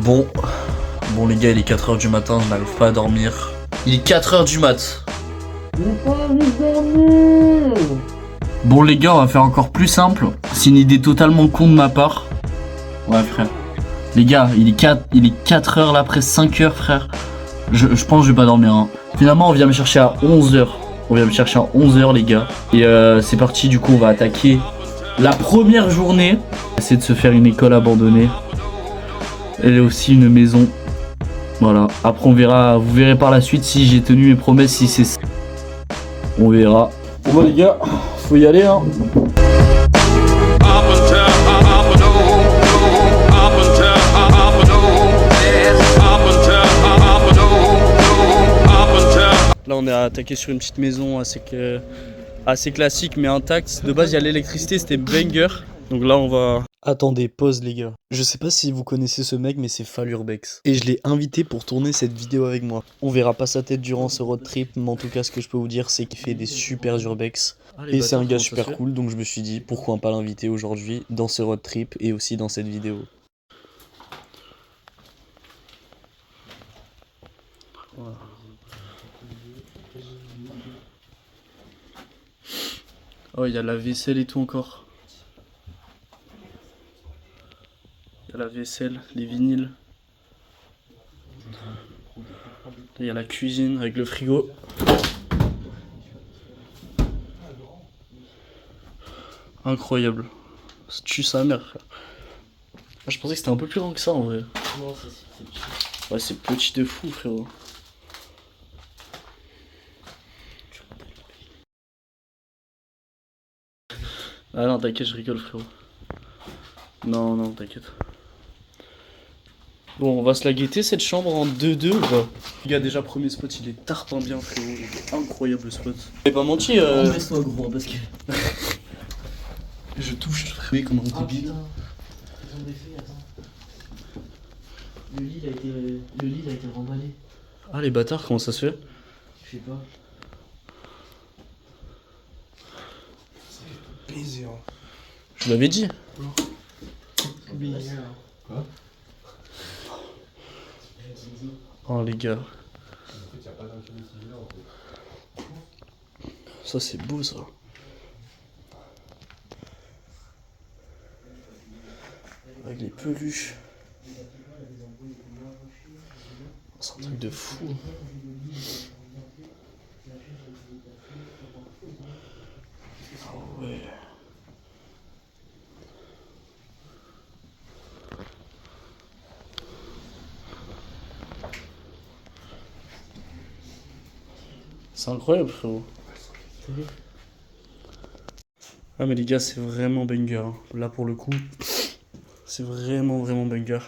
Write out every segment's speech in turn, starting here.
Bon, les gars, il est 4 h du matin, je n'arrive pas à dormir. Il est 4 h du mat. J'ai pas envie de dormir. Bon les gars, on va faire encore plus simple. C'est une idée totalement con de ma part. Ouais frère. Les gars, il est 4 h là, presque 5 h frère. Je pense que je vais pas dormir hein. Finalement on vient me chercher à 11 h. On vient me chercher à 11 h les gars. Et c'est parti, du coup on va attaquer la première journée. Essayer de se faire une école abandonnée. Et aussi une maison. Voilà. Après on verra, vous verrez par la suite si j'ai tenu mes promesses, si c'est ça. On verra. Bon bah les gars, faut y aller hein. Là on est attaqué sur une petite maison assez classique mais intacte. De base il y a l'électricité, c'était banger. Donc là on va... Attendez, pause les gars. Je sais pas si vous connaissez ce mec mais c'est Falurbex. Et je l'ai invité pour tourner cette vidéo avec moi. On verra pas sa tête durant ce road trip, mais en tout cas ce que je peux vous dire c'est qu'il fait des super urbex. Et c'est un gars super cool, donc je me suis dit pourquoi pas l'inviter aujourd'hui dans ce road trip et aussi dans cette vidéo. Voilà. Oh, il y a la vaisselle et tout encore. Il y a la vaisselle, les vinyles. Il y a la cuisine avec le frigo. Incroyable. Ça tue sa mère, frère. Ah, je pensais que c'était un peu plus grand que ça en vrai. Non, c'est petit. Ouais, c'est petit de fou, frérot. Ah non, t'inquiète, je rigole, frérot. Non, t'inquiète. Bon, on va se la guetter cette chambre en 2-2 ou pas? Les gars, déjà, premier spot, il est tarpin bien, frérot. Il est incroyable le spot. J'ai pas menti, Laisse-toi gros, parce que. Je touche, frérot, comme un débile. Ils ont des faits, attends. Le lit, il a été remballé. Ah, les bâtards, comment ça se fait? Je sais pas. Plaisir. Je vous l'avais dit. Quoi? Oh, les gars. Ça, c'est beau, ça. Avec les peluches. C'est un truc de fou. Ah ouais. C'est incroyable, frérot. Ah mais les gars, c'est vraiment banger. Hein. Là pour le coup, c'est vraiment banger.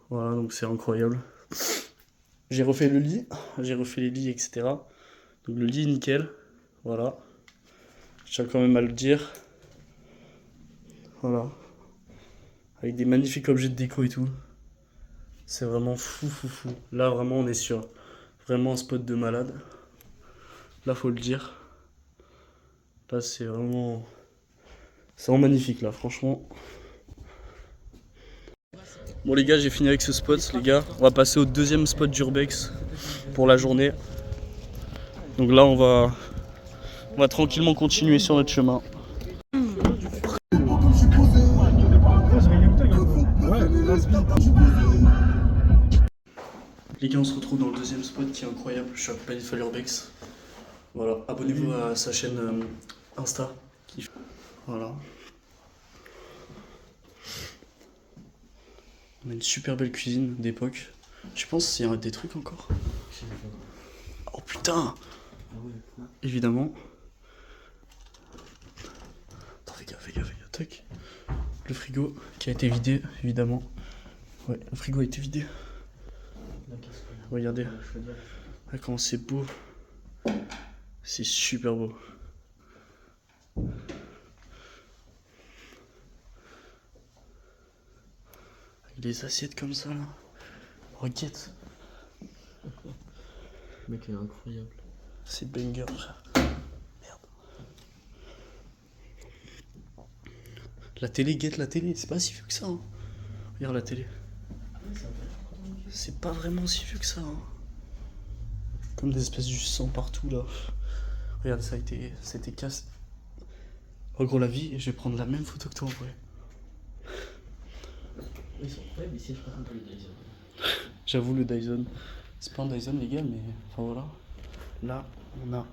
Voilà, donc c'est incroyable. J'ai refait le lit, j'ai refait les lits, etc. Donc le lit nickel, voilà. Je tiens quand même à le dire. Voilà. Avec des magnifiques objets de déco et tout. C'est vraiment fou. Là vraiment on est sur vraiment un spot de malade. Là faut le dire. Là c'est vraiment magnifique là, franchement. Bon les gars, j'ai fini avec ce spot les gars. On va passer au deuxième spot d'Urbex pour la journée. Donc là on va tranquillement continuer sur notre chemin. Les gars, on se retrouve dans le deuxième spot qui est incroyable. Je suis accompagné de Falurbex. Voilà, abonnez-vous à sa chaîne Insta. Voilà. On a une super belle cuisine d'époque. Je pense s'il y a des trucs encore. Oh putain! Évidemment. Attends, fais gaffe, tac. Le frigo qui a été vidé, évidemment. Ouais, le frigo a été vidé. Regardez. Ah, comment c'est beau. C'est super beau. Avec des assiettes comme ça là. Regarde. Le mec est incroyable. C'est banger, frère. Merde. La télé, guette la télé, c'est pas si vieux que ça. Hein. Regarde la télé. C'est pas vraiment si vieux que ça. Hein. Comme des espèces de sang partout là. Regarde, ça a été cassé. En gros, la vie, je vais prendre la même photo que toi en vrai. Ils sont incroyables ici, je préfère les Dyson. J'avoue, le Dyson. C'est pas un Dyson, les gars, mais enfin voilà. Là, on a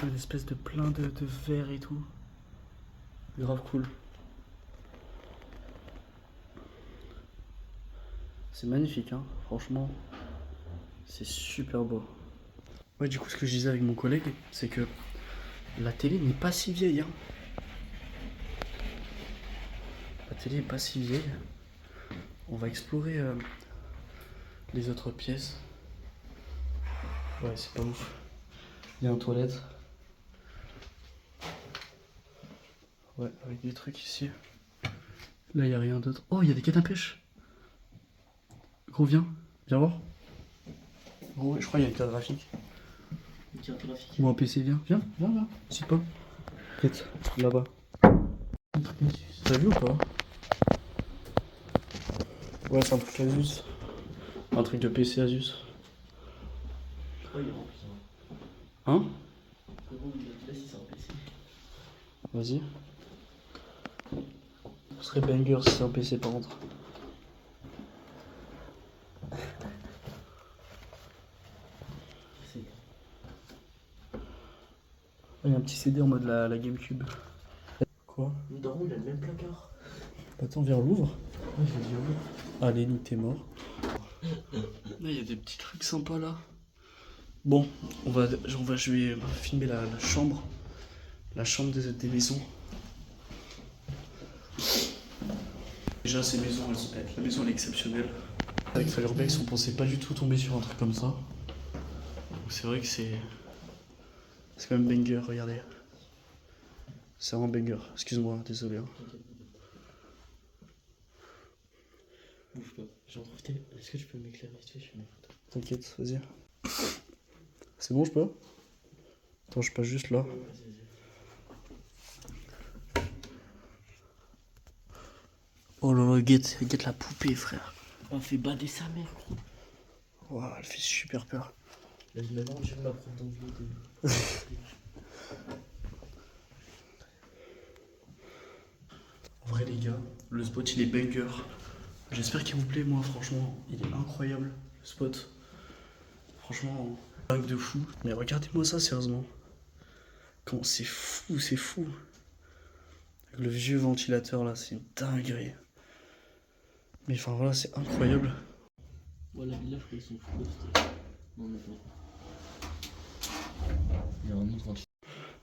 une espèce de plein de verre et tout. Grave cool. C'est magnifique, hein, franchement. C'est super beau. Ouais, du coup, ce que je disais avec mon collègue, c'est que la télé n'est pas si vieille, hein. La télé n'est pas si vieille. On va explorer les autres pièces. Ouais, c'est pas ouf. Il y a une toilette. Ouais, avec des trucs ici. Là, il n'y a rien d'autre. Oh, il y a des cannes à pêche. Gros, viens voir. Gros, je crois qu'il y a une carte graphique. Une carte graphique. Ou un PC, viens. N'hésite pas. Peut-être, là-bas. T'as vu ou pas? Ouais, c'est un truc Asus. Un truc de PC Asus. Oh, il est rempli ça. Hein? C'est bon, il a dit là si c'est un PC. Vas-y. Ce serait banger si c'est un PC par contre. Il y a un petit CD en mode la GameCube. Quoi? Le daron, il a le même placard. Attends, viens, on l'ouvre. Ouais, je l'ai dit ouvrir. Allez, nique, t'es mort. Là, il y a des petits trucs sympas là. Bon, je vais filmer la chambre. La chambre des maisons. Déjà, ces maisons, la maison elle est exceptionnelle. Avec Firebex, on pensait pas du tout tomber sur un truc comme ça. Donc c'est vrai que c'est quand même banger, regardez. C'est vraiment banger. Excuse-moi, désolé. Hein. Bouge pas. J'en profite. Est-ce que tu peux m'éclairer vite fait? Je fais mes photos. T'inquiète, vas-y. C'est bon, je peux? Attends, je passe juste là. Ouais, vas-y. Oh là là, guette la poupée, frère. On fait bader sa mère, gros. Waouh, elle fait super peur. Là, maintenant, je vais m'apprendre dans le vidéo. En vrai, les gars, le spot il est banger. J'espère qu'il vous plaît, moi, franchement, il est incroyable, le spot. Franchement, dingue de fou. Mais regardez-moi ça, sérieusement. Comment c'est fou, c'est fou. Avec le vieux ventilateur là, c'est une dinguerie. Mais enfin voilà, c'est incroyable. Voilà, là, je crois qu'ils sont fous. Non, mais pas. Il y a un autre ventilateur.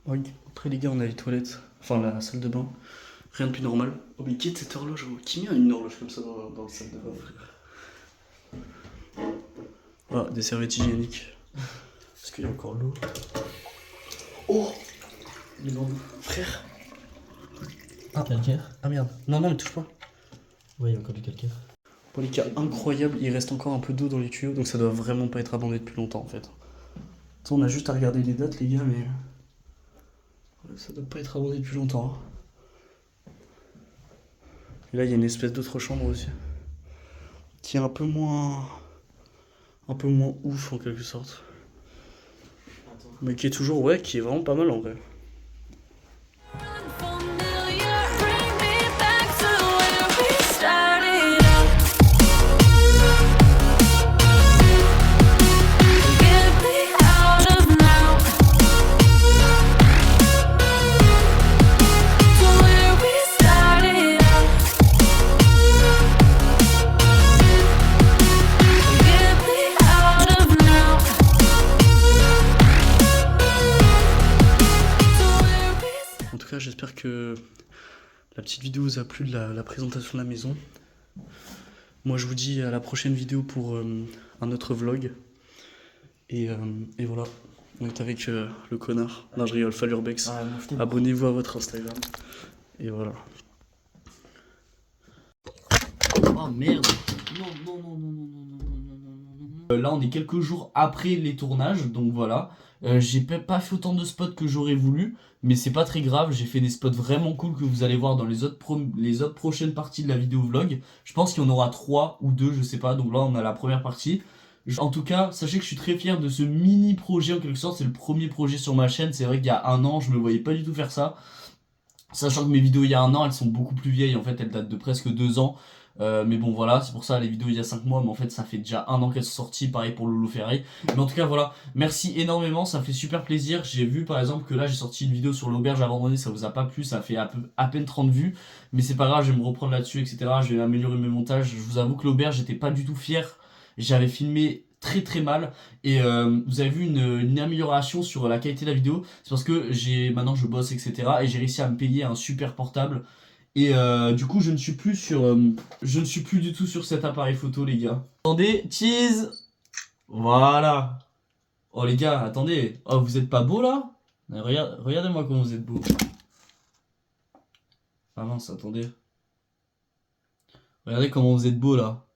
Ouais, après les gars, on a les toilettes, enfin la salle de bain. Rien de plus normal. Oh mais qui est cette horloge, gros? Qui met une horloge comme ça dans la salle de bain, frère? Ah, des serviettes hygiéniques. Parce qu'il y a encore l'eau. Oh! Mais non, frère. Ah, calcaire. Ah merde. Non, mais touche pas. Ouais, il y a encore du calcaire. Pour les cas incroyables, il reste encore un peu d'eau dans les tuyaux, donc ça doit vraiment pas être abandonné depuis longtemps en fait. Attends, on a juste à regarder les dates, les gars, mais ça doit pas être abandonné depuis longtemps. Hein. Et là, il y a une espèce d'autre chambre aussi, qui est un peu moins ouf en quelque sorte. Attends. Mais qui est toujours, ouais, qui est vraiment pas mal en vrai. J'espère que la petite vidéo vous a plu de la présentation de la maison. Moi je vous dis à la prochaine vidéo pour un autre vlog. Et voilà, on est avec le connard. Non je rigole, Falurbex. Ah, abonnez-vous à votre Instagram. Et voilà. Oh merde. Non. Là on est quelques jours après les tournages, donc voilà. J'ai pas fait autant de spots que j'aurais voulu, mais c'est pas très grave, j'ai fait des spots vraiment cool que vous allez voir dans les autres prochaines parties de la vidéo vlog. Je pense qu'il y en aura 3 ou 2, je sais pas, donc là on a la première partie. En tout cas, sachez que je suis très fier de ce mini projet en quelque sorte, c'est le premier projet sur ma chaîne. C'est vrai qu'il y a un an, je me voyais pas du tout faire ça. Sachant que mes vidéos il y a un an, elles sont beaucoup plus vieilles, en fait elles datent de presque 2 ans. Mais bon voilà, c'est pour ça les vidéos il y a 5 mois, mais en fait ça fait déjà un an qu'elles sont sorties, pareil pour Loulou Ferry. Mais en tout cas voilà, merci énormément, ça fait super plaisir. J'ai vu par exemple que là j'ai sorti une vidéo sur l'auberge abandonnée, ça vous a pas plu, ça fait à peine 30 vues. Mais c'est pas grave, je vais me reprendre là-dessus, etc. Je vais améliorer mes montages. Je vous avoue que l'auberge j'étais pas du tout fier, j'avais filmé très très mal et vous avez vu une amélioration sur la qualité de la vidéo. C'est parce que maintenant je bosse, etc. et j'ai réussi à me payer un super portable. Et du coup, je ne suis plus du tout sur cet appareil photo, les gars. Attendez, cheese. Voilà. Oh les gars, attendez. Oh, vous êtes pas beau là? Regardez-moi comment vous êtes beau. Ah mince, attendez. Regardez comment vous êtes beau là.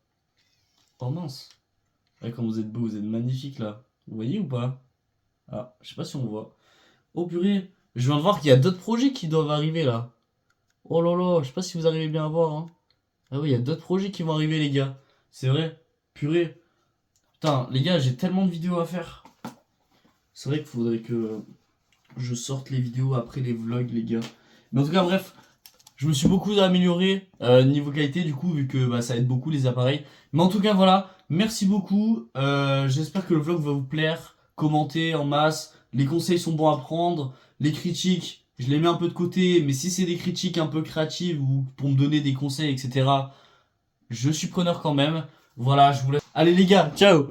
Oh mince. Regardez comment vous êtes beau, vous êtes magnifique là. Vous voyez ou pas? Ah, je sais pas si on voit. Oh purée, je viens de voir qu'il y a d'autres projets qui doivent arriver là. Oh là là, je sais pas si vous arrivez bien à voir, hein. Ah oui, il y a d'autres projets qui vont arriver, les gars. C'est vrai. Purée. Putain, les gars, j'ai tellement de vidéos à faire. C'est vrai qu'il faudrait que je sorte les vidéos après les vlogs, les gars. Mais en tout cas, bref, je me suis beaucoup amélioré niveau qualité, du coup, vu que ça aide beaucoup les appareils. Mais en tout cas, voilà. Merci beaucoup. J'espère que le vlog va vous plaire. Commentez en masse. Les conseils sont bons à prendre. Les critiques, je les mets un peu de côté, mais si c'est des critiques un peu créatives ou pour me donner des conseils, etc., je suis preneur quand même. Voilà, je vous laisse. Allez les gars, ciao!